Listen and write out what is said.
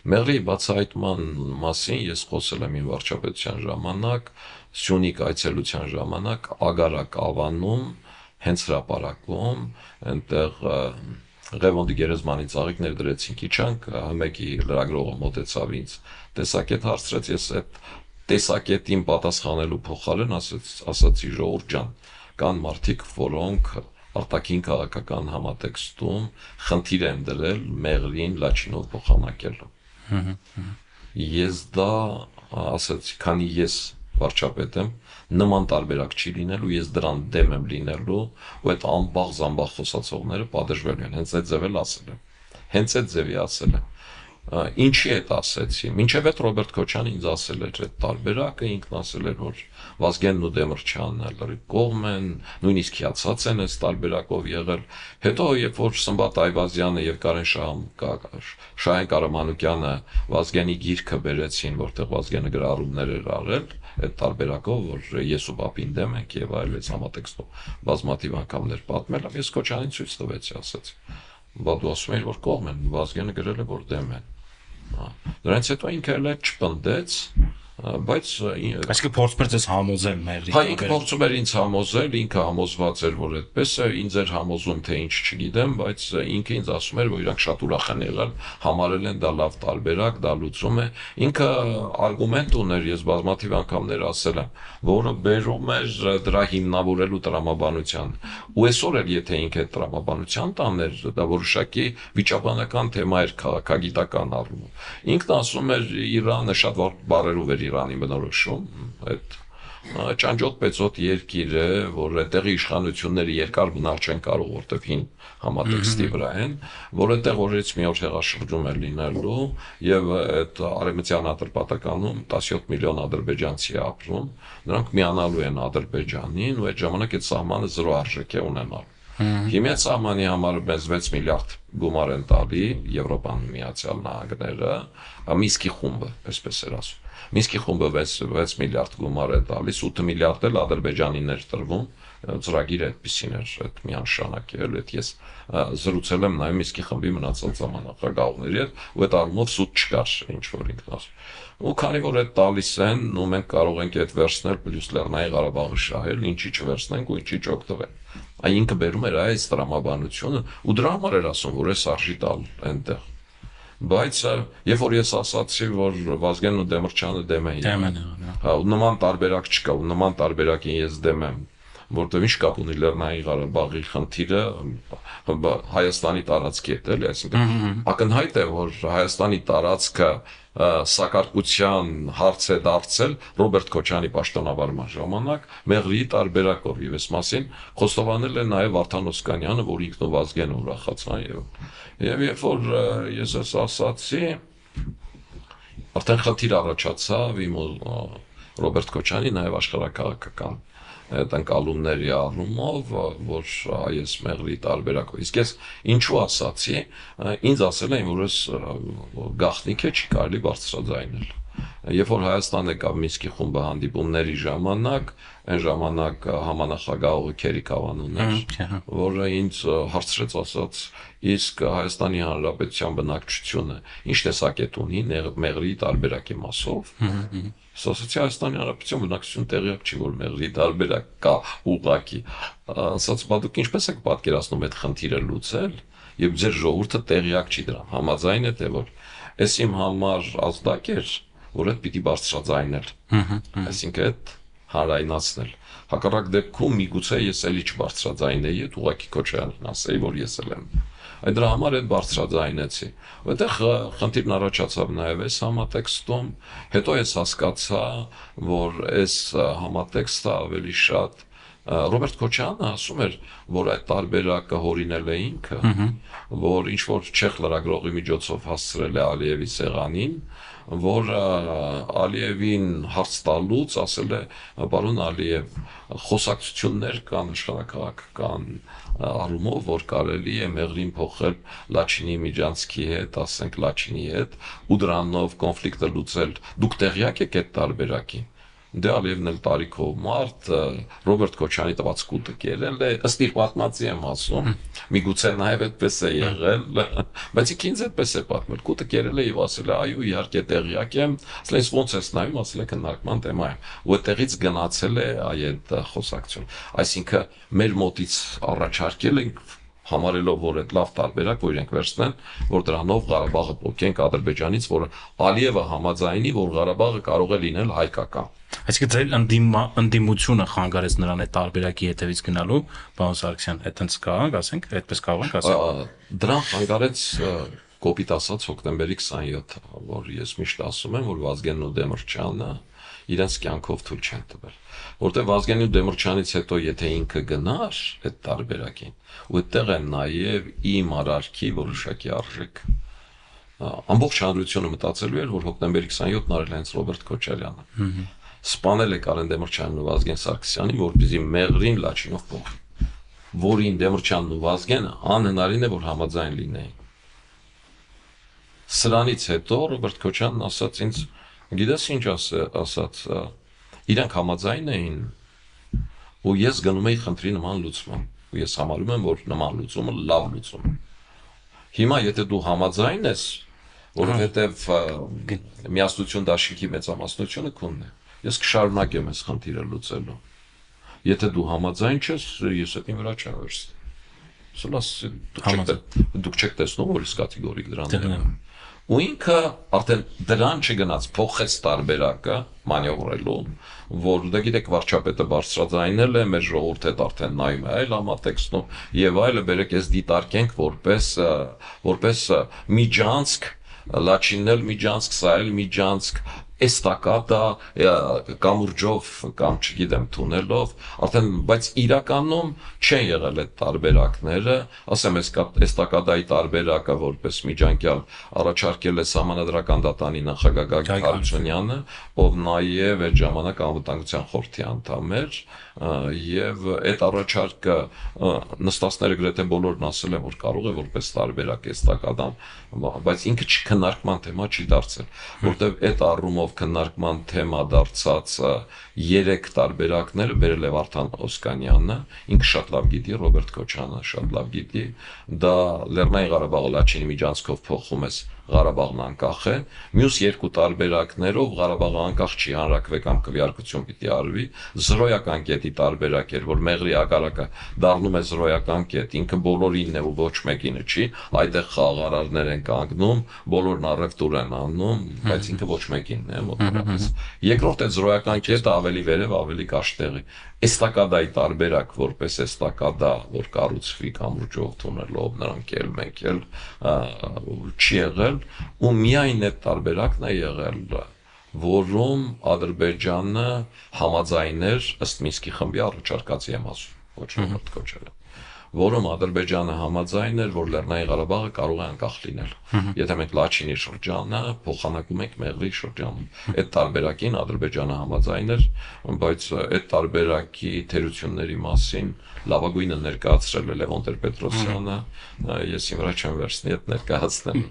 Մեղրի բացահայտման մասին ես խոսել եմ իմ վարչապետության ժամանակ, Սյունիք այցելության ժամանակ Ագարակ ավանում, հենց հրապարակում, այնտեղ Ղևոնդի գերեզմանի ծաղիկներ դրեցինք, իջանք, մեկի լրագրողը մոտեցավ ինձ, տեսակետ հարցրեց, ես այդ տեսակետին պատասխանելու փոխարեն ասացի ժողովուրդ ջան, կան մարդիկ, որոնք արտաքին քաղաքական համատեքստում խնդիր են դրել մեղրին լաչինով փոխանակելու։ Ես դա ասացի, քանի ես վարչապետ եմ, նման տարբերակ չի լինելու, ես դրան դեմ եմ լինելու, ու այդ անբաղ խոսացողները պատժվելու են, հենց այդ ձևել ասել եմ, հենց այդ ձևի ասել եմ, ինչի հետ ասեցի, մինչև այդ Ռոբերտ Քոչյանը ինձ ասել էր այդ տարբերակը, ինքն ասել էր, որ Վազգենն ու Դեմիրճյանը լրիվ կողմ են, նույնիսկ հիացած են այս տարբերակով եղել, հետո երբ որ Սմբատ Այվազյանը եւ Կարեն Շահեն Կարամանուկյանը Վազգենի գիրքը բերեցին, որտեղ Վազգենը գրառումներ էր արել, այդ տարբերակով, որ ես ու Պապին դեմ ենք եւ այլ այս համատեքստով բազմաթիվ անգամներ պատմել եմ, ես Քոչյանին ցույց տվեցի, ասացի, բա դու ասում ես, որ կողմ են, Վազգենը գրել է, որ դեմ են։ Դրանից հետո ինքը էլ չպնդեց, բայց այսինքն փորձում էր համոզել մեղրի։ Հա, ինքը փորձում էր ինձ համոզել, ինքը համոզված էր, որ այդպես է, ինձ էր համոզում, թե ինչ չգիտեմ, բայց ինքը ինձ ասում էր, որ իրանք շատ ուրախ են եղել, համարել են դա լավ տարբերակ, դա լուծում է։ Ինքը արգումենտ ուներ, ես բազմաթիվ անգամներ ասել եմ, որը բերում էր դրա հիմնավորելու տրամաբանության։ Ու այսօր էլ եթե ինքը այդ տրամաբանության տաներ, դա որոշակի վիճաբանական թեմա էր քաղաքագիտական առումով։ Ինքն ասում էր Իրանը շատ բառերով էր Իրանի բնորոշում, այդ ճանճոտ պեցոտ երկիր է, որ այդտեղի իշխանությունները երկար մնալ չեն կարող, որտեղ հին համատեքստի վրա են, որ այդտեղ օրերից մի օր հեղաշրջում է լինելու եւ այդ արևմտյան Ատրպատականում 17 միլիոն ադրբեջանցի է ապրում, նրանք միանալու են Ադրբեջանին ու այդ ժամանակ այդ սահմանը 0 արժեք է ունենալու։ Հիմա սահմանի համար մեզ 6 միլիարդ գումար են տալի Եվրոպան, Միացյալ Նահանգները, Մինսկի խումբը, այսպես էր ասում։ Մինսկի խումբը 6 միլիարդ գումար է տալիս, 8 միլիարդ էլ Ադրբեջանին էր տրվում, ծրագիրը այդպեսին էր, այդ միանշանակ էր, այդ ես զրուցել եմ նաև Մինսկի խմբի մնացած ժամանակագաղների հետ, ու այդ առումով սուտ չկար, ինչ որ ինքն ասում։ Ու քանի որ այդ տալիս են, ու մենք կարող ենք այդ վերցնել պլյուս Լեռնային Ղարաբաղը շահել, ինչի չվերցնենք ու ինչի չօգտվենք։ Այն ինքը բերում էր այս տրամաբանությունը ու դրա համար էր ասում, որ այս արժի տալ այնտեղ։ Բայց երբ որ ես ասացի, որ Վազգենն ու Դեմիրճյանը դեմ են, հա, ու նման տարբերակ չկա, ու նման տարբերակին ես դեմ եմ, որտեղ ինչ կապ ունի Լեռնային Ղարաբաղի խնդիրը Հայաստանի տարածքի հետ, էլի, այսինքն ակնհայտ է, որ Հայաստանի տարածքը սակարկության հարց է դարձել Ռոբերտ Քոչյանի պաշտոնավարման ժամանակ մեղրի տարբերակով եւ այս մասին խոստովանել է նաեւ Վարդան Օսկանյանը, որ ինքն ու Վազգենը ուրախացան եւ երբ որ ես այս ասացի արդեն խնդիր առաջացավ իմ Ռոբերտ Քոչյանի նաեւ աշխարհակաղակական այդ ընկալումների առումով, որ այս մեղրի տարբերակով։ Իսկ ես ինչու ասացի, ինձ ասել էին, որ այս գաղտնիք է, չի կարելի բարձրաձայնել։ Երբ որ Հայաստան եկավ Մինսկի խումբը հանդիպումների ժամանակ, այն ժամանակ համանախագահողը Քերիկ Ավանուն էր, որը ինձ հարցրեց, ասաց, իսկ Հայաստանի Հանրապետության բնակչությունը ինչ տեսակետ ունի մեղրի տարբերակի մասով։ Ասացի Հայաստանի Հանրապետության բնակչությունը տեղյակ չի, որ մեղրի տարբերակ կա ուղղակի։ Ասաց, բա դուք ինչպես եք պատկերացնում այդ խնդիրը լուծել, եւ ձեր ժողովուրդը տեղյակ չի դրան։ Համաձայն է, թե որ այս իմ համար ազդակ էր, որ այդ պիտի բարձրաձայնել։ Այսինքն այդ հանրայնացնել։ Հակառակ դեպքում միգուցե ես էլի չբարձրաձայնեի, այդ ուղղակի Քոչյանին ասեի, որ ես էլ եմ։ Այդ դրա համար այդ բարձրաձայնեցի։ Որտեղ խնդիրն առաջացավ նաև այս համատեքստում, հետո ես հասկացա, որ այս համատեքստը ավելի շատ Ռոբերտ Քոչյանը ասում էր, որ այդ տարբերակը հորինել է ինքը, որ ինչ որ չեխ լրագրողի միջոցով հասցրել է Ալիևի սեղանին, որ Ալիևին հարց տալուց ասել է, պարոն Ալիև, խոսակցություններ կան աշխարհակաղակական առումով, որ կարելի է մեղրին փոխել Լաչինի Միջանցքի հետ, ասենք Լաչինի հետ, ու դրանով կոնֆլիկտը լուծել։ Դուք տեղյակ եք այդ տարբերակին։ Դե Ալիևն էլ տարիքով մարդ Ռոբերտ Քոչարյանի տված կուտը կերել է, ըստ իր պատմածի եմ ասում, միգուցե նաև այդպես է եղել, բայց ինձ այդպես է պատմել, կուտը կերել է եւ ասել է այո իհարկե տեղյակ եմ, ասել է ոնց ես նայում, ասել է քննարկման թեմա է, ու այդտեղից գնացել է այդ խոսակցություն, այսինքն մեր մոտից առաջարկել ենք համարելով որ այդ լավ տարբերակ որ իրենք վերցնեն որ դրանով Ղարաբաղը փոխենք Ադրբեջանից որ Ալիևը համաձայնի որ Ղարաբաղը կարող է լինել հայկական Այսինքն ձեր ընդդիմությունը խանգարեց նրան այդ տարբերակի հետևից գնալու պարոն Սարգսյան այդտենց կա ասենք այդպես կարող ենք ասել դրան խանգարեց կոպիտ ասած հոկտեմբերի 27-ը որ ես միշտ ասում եմ որ Վազգենն ու Դեմիրճյանը իրենց կյանքով թույլ չեն տվել որտեղ Վազգենի ու Դեմիրճյանից հետո եթե ինքը գնար այդ տարբերակին ու այդտեղ են նաև իմ արարքի որոշակի արժեք ամբողջ հանրությունը մտածելու էր որ հոկտեմբերի 27-ն արել հենց Ռոբերտ Քոչարյանը սպանել է Կարեն Դեմիրճյանն ու Վազգեն Սարգսյանին որպեսզի մեղրին լաչինով փոխի որին Դեմիրճյանն ու Վազգենը անհնարին է որ համաձայն լինեին սրանից հետո Ռոբերտ Քոչարյանն ասաց ինձ գիտես ինչ ասաց իրանք համաձայն էին ու ես գնում էի խնդրի նման լուծման ու ես համարում եմ որ նման լուծումը լավ լուծում է հիմա եթե դու համաձայն ես որովհետև միասնություն դաշինքի մեծամասնությունը քոնն է ես կշարունակեմ այս խնդիրը լուծելու եթե դու համաձայն չես ես այդ վրա չեմ վերցնի դուք չեք տեսնում որ իսկ կատեգորիկ դրան ու ինքը արդեն դրան չգնաց փոխեց տարբերակը մանևրելու որ դա գիտեք վարչապետը բարձրաձայնել է մեր ժողովուրդը արդեն նայում է այլ համատեքստում եւ այլը բերեք ես դիտարկենք որպես միջանցք լաչինել միջանցք սայել միջանցք էստակադա կամուրջով կամ չգիտեմ թունելով արդեն բայց իրականում չեն եղել այդ տարբերակները ասեմ էստակադայի տարբերակը որպես միջանկյալ առաջարկել է սահմանադրական դատանի նախագահ Գագիկ Հարությունյանը ով նաև այդ ժամանակ անվտանգության խորհրդի անդամ էր եւ այդ առաջարկը նստածները գրեթե բոլորն ասել են որ կարող է որպես տարբերակ էստակադան բայց ինքը չքննարկման թեմա չի դարձել որտեվ այդ առումով քննարկման թեմա դարձած 3 տարբերակները բերել է Վարդան Օսկանյանը ինքը շատ լավ գիտի Ռոբերտ Քոչարյանը շատ լավ գիտի դա Լեռնային Ղարաբաղը Լաչինի միջանցքով փոխում է Ղարաբաղն անկախ է մյուս 2 տարբերակներով Ղարաբաղը անկախ չի հանրակրվե կամ քվեարկություն պիտի արվի զրոյական կետի տարբերակ էր որ մեղրի ագարակը դառնում է զրոյական կետ ինքը բոլորինն է ու ոչ մեկինը չի այդտեղ խաղաղարարներ են կանգնում բոլորն առևտուր են անում բայց ինքը ոչ մեկինն է մոտավորապես երկրորդ այդ զրոյական կետը ավելի վերև ավելի կաշտեղի էստակադայի տարբերակ որպես էստակադա որ կառուցվի կամուրջով թունելով նրանք էլ մենք էլ չի եղել ու միայն այդ տարբերակն է եղել որում Ադրբեջանը համաձայներ ըստ Մինսկի խմբի առաջարկածի եմ ասում ոչ Ռոբերտ Քոչարյանը որում Ադրբեջանը համաձայն էր որ Լեռնային Ղարաբաղը կարող է անկախ լինել եթե մենք Լաչինի շրջանը փոխանակում ենք Մեղրի շրջանում այդ տարբերակին Ադրբեջանը համաձայն էր բայց այդ տարբերակի թերությունների մասին լավագույնը ներկայացրել է Լևոն Տեր-Պետրոսյանը ես իմ վրա չեմ վերցնի այդ ներկայացնեմ